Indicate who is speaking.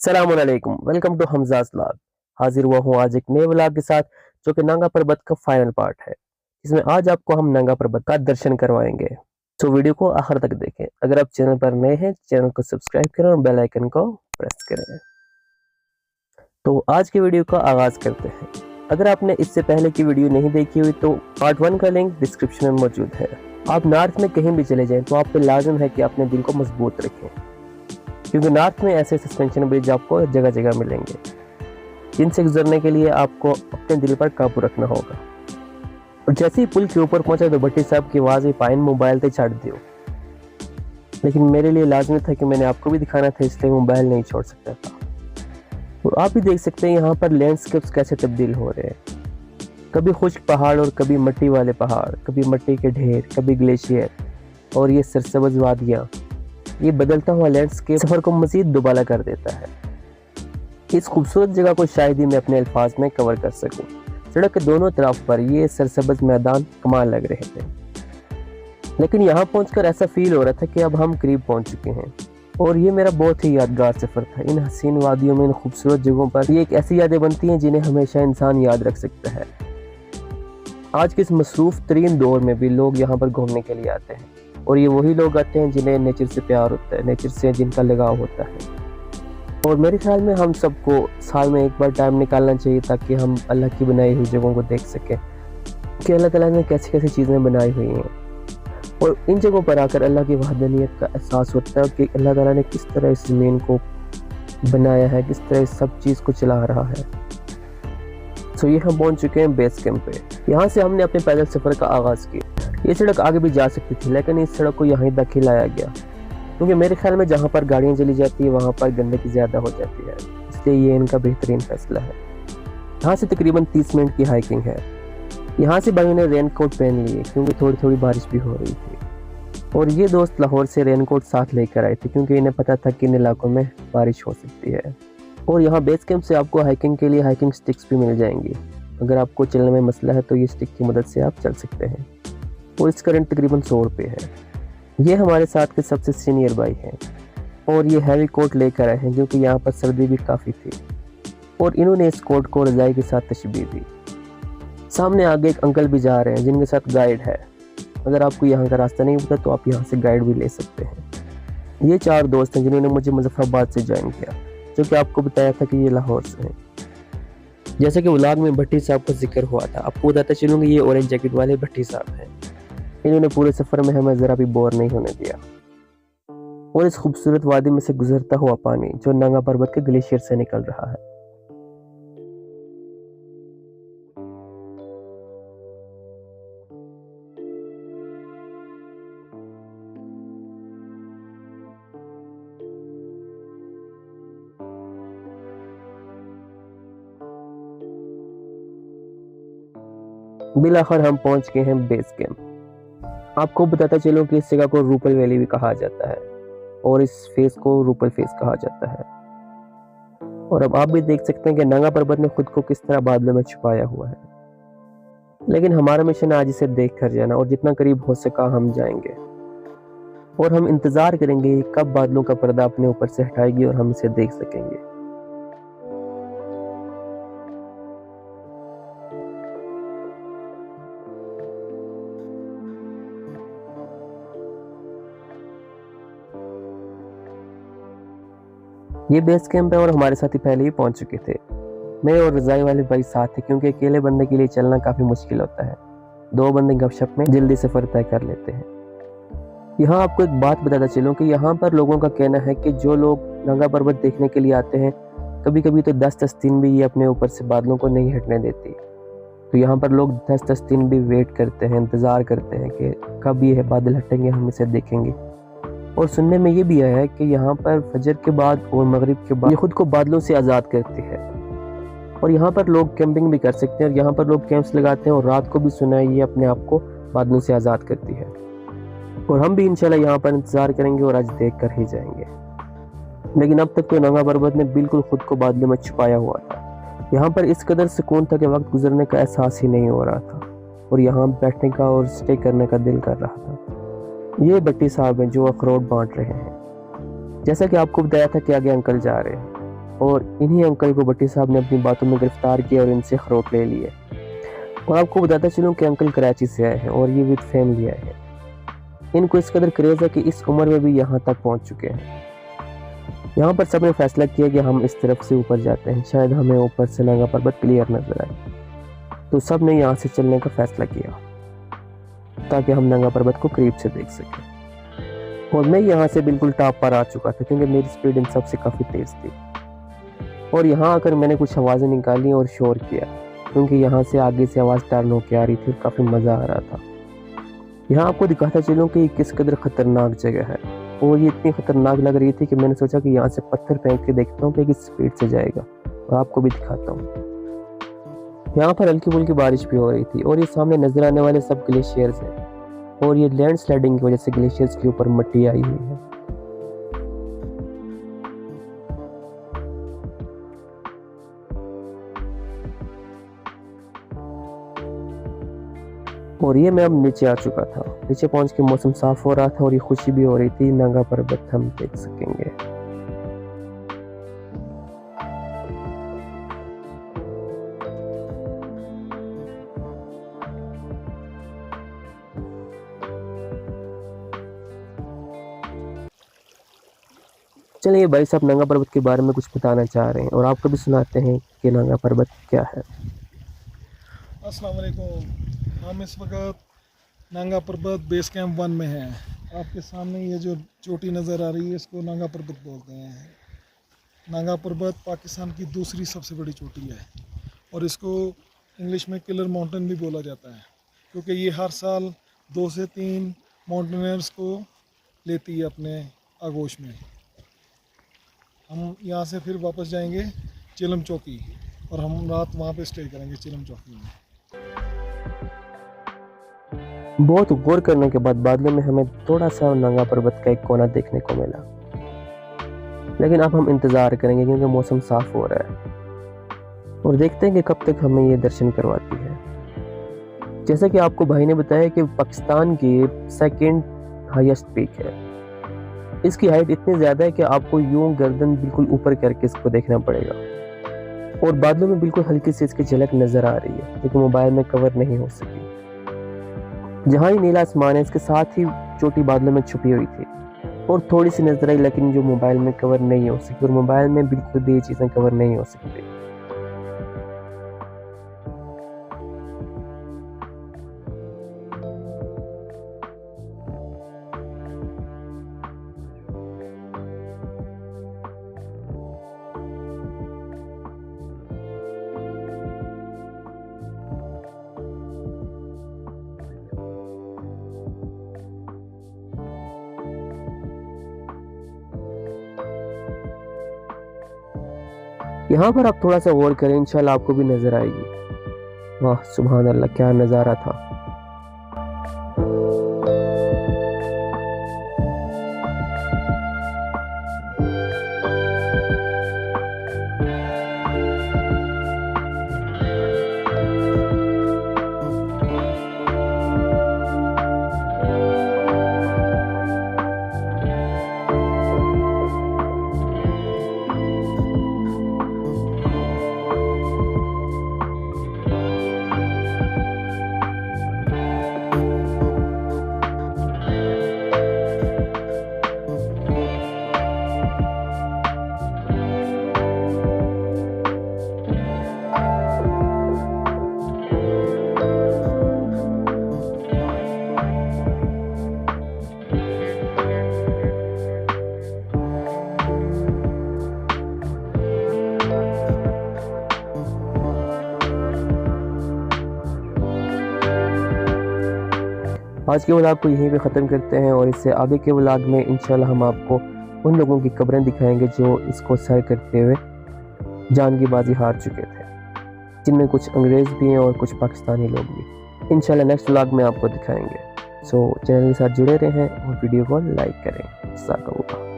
Speaker 1: अस्सलामुअलैकुम, welcome to Hamza's vlog. हाजिर हुआ हूँ आज एक नए व्लॉग के साथ, जो कि नंगा पर्वत का फाइनल पार्ट है। इसमें आज आपको हम नंगा पर्वत का दर्शन करवाएंगे। तो वीडियो को आखिर तक देखें। अगर आप चैनल पर नए हैं, चैनल को सब्सक्राइब करें और बेल आइकन को प्रेस करें। तो आज की वीडियो का आगाज करते हैं। अगर आपने इससे पहले की वीडियो नहीं देखी हुई तो पार्ट 1 का लिंक डिस्क्रिप्शन में मौजूद है। आप नॉर्थ में कहीं भी चले जाएं तो आप पे लाजिम है कि अपने दिल को मजबूत रखें, क्योंकि नॉर्थ में ऐसे सस्पेंशन ब्रिज आपको जगह जगह मिलेंगे, जिनसे गुजरने के लिए आपको अपने दिल पर काबू रखना होगा। और जैसे ही पुल के ऊपर पहुंचा तो भट्टी साहब की आवाज़ पाइन मोबाइल से छाड़ दियो, लेकिन मेरे लिए लाजमी था कि मैंने आपको भी दिखाना था, इसलिए मोबाइल नहीं छोड़ सकता था। और आप भी देख सकते हैं यहाँ पर लैंडस्केप्स कैसे तब्दील हो रहे हैं। कभी खुश्क पहाड़ और कभी मिट्टी वाले पहाड़, कभी मिट्टी के ढेर, कभी ग्लेशियर और ये सरसब्ज वादियाँ। ये बदलता हुआ लैंडस्केप सफर को मजीद दुबाला कर देता है। इस खूबसूरत जगह को शायद ही मैं अपने अल्फाज में कवर कर सकूं। सड़क के दोनों तरफ पर ये सरसब्ज मैदान कमाल लग रहे थे, लेकिन यहाँ पहुंचकर ऐसा फील हो रहा था कि अब हम करीब पहुंच चुके हैं। और ये मेरा बहुत ही यादगार सफर था। इन हसीन वादियों में, इन खूबसूरत जगहों पर ये एक ऐसी यादें बनती हैं जिन्हें हमेशा इंसान याद रख सकता है। आज के इस मसरूफ तरीन दौर में भी लोग यहाँ पर घूमने के लिए आते हैं, और ये वही लोग आते हैं जिन्हें नेचर से प्यार होता है, नेचर से जिनका लगाव होता है। और मेरे ख्याल में हम सबको साल में एक बार टाइम निकालना चाहिए ताकि हम अल्लाह की बनाई हुई जगहों को देख सकें कि अल्लाह ताला ने कैसी कैसी चीज़ें बनाई हुई हैं। और इन जगहों पर आकर अल्लाह की वहदानियत का एहसास होता है कि अल्लाह ताला ने किस तरह इस ज़मीन को बनाया है, किस तरह इस सब चीज़ को चला रहा है। तो ये हम पहुँच चुके हैं बेस कैंप पे। यहाँ से हमने अपने पैदल सफ़र का आगाज़ किया। ये सड़क आगे भी जा सकती थी, लेकिन इस सड़क को यहाँ तक ही लाया गया, क्योंकि मेरे ख्याल में जहाँ पर गाड़ियाँ चली जाती है वहाँ पर गंदगी ज़्यादा हो जाती है, इसलिए ये इनका बेहतरीन फैसला है। यहाँ से तकरीबन 30 मिनट की हाइकिंग है। यहाँ से भाइयों ने रेन कोट पहन लिए, क्योंकि थोड़ी थोड़ी बारिश भी हो रही थी। और ये दोस्त लाहौर से रेन कोट साथ लेकर आए थे, क्योंकि इन्हें पता था कि इन इलाकों में बारिश हो सकती है। और यहाँ बेस कैंप से आपको हाइकिंग के लिए हाइकिंग स्टिक्स भी मिल जाएंगी। अगर आपको चलने में मसला है तो ये स्टिक की मदद से आप चल सकते हैं। और इसका रेंट तकरीबन 100 रुपये है। ये हमारे साथ के सबसे सीनियर भाई हैं, और ये हैवी कोट लेकर आए हैं क्योंकि यहाँ पर सर्दी भी काफ़ी थी, और इन्होंने इस कोट को रज़ाई के साथ तशबीह दी। सामने आगे एक अंकल भी जा रहे हैं जिनके साथ गाइड है। अगर आपको यहाँ का रास्ता नहीं पता तो आप यहाँ से गाइड भी ले सकते हैं। ये 4 दोस्त हैं जिन्होंने मुझे मुजफ्फराबाद से ज्वाइन किया, जो कि आपको बताया था कि ये लाहौर से हैं। जैसे कि व्लॉग में भट्टी साहब का जिक्र हुआ था, आपको बताता चलूँगा ये ऑरेंज जैकेट वाले भट्टी साहब हैं। इन्होंने पूरे सफ़र में हमें ज़रा भी बोर नहीं होने दिया। और इस खूबसूरत वादी में से गुजरता हुआ पानी जो नंगा पर्वत के ग्लेशियर से निकल रहा है। बिलाखिर हम पहुंच गए हैं बेस कैंप। आपको बताता चलूं कि इस जगह को रूपल वैली भी कहा जाता है, और इस फेस को रूपल फेस कहा जाता है। और अब आप भी देख सकते हैं कि नंगा पर्वत ने खुद को किस तरह बादलों में छुपाया हुआ है। लेकिन हमारा मिशन आज इसे देख कर जाना, और जितना करीब हो सका हम जाएंगे। और हम इंतज़ार करेंगे कब बादलों का पर्दा अपने ऊपर से हटाएगी और हम इसे देख सकेंगे। ये बेस कैंप है और हमारे साथी पहले ही पहुंच चुके थे। मैं और रज़ाई वाले भाई साथ थे, क्योंकि अकेले बंदे के लिए चलना काफ़ी मुश्किल होता है। 2 बंदे गपशप में जल्दी सफ़र तय कर लेते हैं। यहाँ आपको एक बात बताता चलूँ कि यहाँ पर लोगों का कहना है कि जो लोग नंगा पर्वत देखने के लिए आते हैं, कभी कभी तो 10-10 दिन भी ये अपने ऊपर से बादलों को नहीं हटने देती। तो यहाँ पर लोग 10-10 दिन भी वेट करते हैं, इंतज़ार करते हैं कि कब ये बादल हटेंगे, हम इसे देखेंगे। और सुनने में ये भी आया है कि यहाँ पर फजर के बाद और मगरिब के बाद ये खुद को बादलों से आज़ाद करती है। और यहाँ पर लोग कैंपिंग भी कर सकते हैं, और यहाँ पर लोग कैंप्स लगाते हैं, और रात को भी सुना है ये अपने आप को बादलों से आज़ाद करती है। और हम भी इंशाल्लाह यहाँ पर इंतज़ार करेंगे और आज देख कर ही जाएंगे। लेकिन अब तक तो नंगा पर्वत ने बिल्कुल खुद को बादलों में छुपाया हुआ था। यहाँ पर इस कदर सुकून था कि वक्त गुजरने का एहसास ही नहीं हो रहा था, और यहाँ बैठने का और स्टे करने का दिल कर रहा था। ये भट्टी साहब हैं जो अखरोट बांट रहे हैं। जैसा कि आपको बताया था कि आगे अंकल जा रहे हैं। और इन्हीं अंकल को भट्टी साहब ने अपनी बातों में गिरफ्तार किया और इनसे खरोट ले लिए। और आपको बताता चलूँ कि अंकल कराची से आए हैं और ये विद फैमिली आए हैं। इनको इस कदर क्रेज़ है कि इस उम्र में भी यहाँ तक पहुँच चुके हैं। यहाँ पर सबने फैसला किया कि हम इस तरफ से ऊपर जाते हैं, शायद हमें ऊपर से नंगा पर्वत क्लियर नजर आए। तो सब ने यहाँ से चलने का फैसला किया ताकि हम नंगा पर्वत को करीब से देख सकें। और मैं यहाँ से बिल्कुल टॉप पर आ चुका था क्योंकि मेरी स्पीड इन सबसे काफ़ी तेज़ थी। और यहाँ आकर मैंने कुछ आवाज़ें निकाली और शोर किया क्योंकि यहाँ से आगे से आवाज़ टर्न होकर आ रही थी और काफ़ी मज़ा आ रहा था। यहाँ आपको दिखाता चलूँ कि किस कदर ख़तरनाक जगह है और ये इतनी ख़तरनाक लग रही थी कि मैंने सोचा कि यहाँ से पत्थर फेंक के देखता हूँ कि किस स्पीड से जाएगा और आपको भी दिखाता हूँ। यहाँ पर हल्की फुल्की बारिश भी हो रही थी और ये सामने नज़र आने वाले सब ग्लेशियर्स हैं और ये लैंड स्लाइडिंग की वजह से ग्लेशियर्स के ऊपर मिट्टी आई हुई है। और ये मैं अब नीचे आ चुका था। नीचे पहुंच के मौसम साफ हो रहा था और ये खुशी भी हो रही थी, नंगा पर्वत हम देख सकेंगे। चलिए भाई साहब नंगा पर्वत के बारे में कुछ बताना चाह रहे हैं और आपको भी सुनाते हैं कि नंगा पर्वत क्या है।
Speaker 2: अस्सलाम वालेकुम। हम इस वक्त नंगा पर्वत बेस कैंप 1 में हैं। आपके सामने ये जो चोटी नज़र आ रही है इसको नंगा पर्वत बोलते हैं। नंगा पर्वत पाकिस्तान की दूसरी सबसे बड़ी चोटी है और इसको इंग्लिश में किलर माउंटेन भी बोला जाता है क्योंकि ये हर साल 2 से 3 माउंटेनियर्स को लेती है अपने आगोश में। हम यहाँ से फिर वापस जाएंगे चिलम चौकी और हम रात वहाँ पे स्टे करेंगे चिलम चौकी में।
Speaker 1: बहुत गौर करने के बाद बादलों में हमें थोड़ा सा नंगा पर्वत का एक कोना देखने को मिला, लेकिन अब हम इंतज़ार करेंगे क्योंकि मौसम साफ हो रहा है और देखते हैं कि कब तक हमें ये दर्शन करवाती है। जैसा कि आपको भाई ने बताया कि पाकिस्तान की सेकंड हाईएस्ट पीक है। इसकी हाइट इतनी ज़्यादा है कि आपको यूं गर्दन बिल्कुल ऊपर करके इसको देखना पड़ेगा और बादलों में बिल्कुल हल्की सी इसकी झलक नज़र आ रही है जो कि मोबाइल में कवर नहीं हो सकी। जहाँ ही नीला आसमान है इसके साथ ही चोटी बादलों में छुपी हुई थी और थोड़ी सी नजर आई, लेकिन जो मोबाइल में कवर नहीं हो सकी और मोबाइल में बिल्कुल भी ये चीज़ें कवर नहीं हो सकती। यहाँ पर आप थोड़ा सा गौर करें, इंशाल्लाह आपको भी नजर आएगी। वाह सुभान अल्लाह, क्या नज़ारा था। आज के व्लॉग को यहीं पे ख़त्म करते हैं और इससे आगे के व्लॉग में इंशाल्लाह हम आपको उन लोगों की कब्रें दिखाएंगे जो इसको सर करते हुए जान की बाजी हार चुके थे, जिनमें कुछ अंग्रेज़ भी हैं और कुछ पाकिस्तानी लोग भी। इंशाल्लाह नेक्स्ट व्लॉग में आपको दिखाएंगे। सो चैनल के साथ जुड़े रहें और वीडियो को लाइक करें। जज़ाकल्लाह।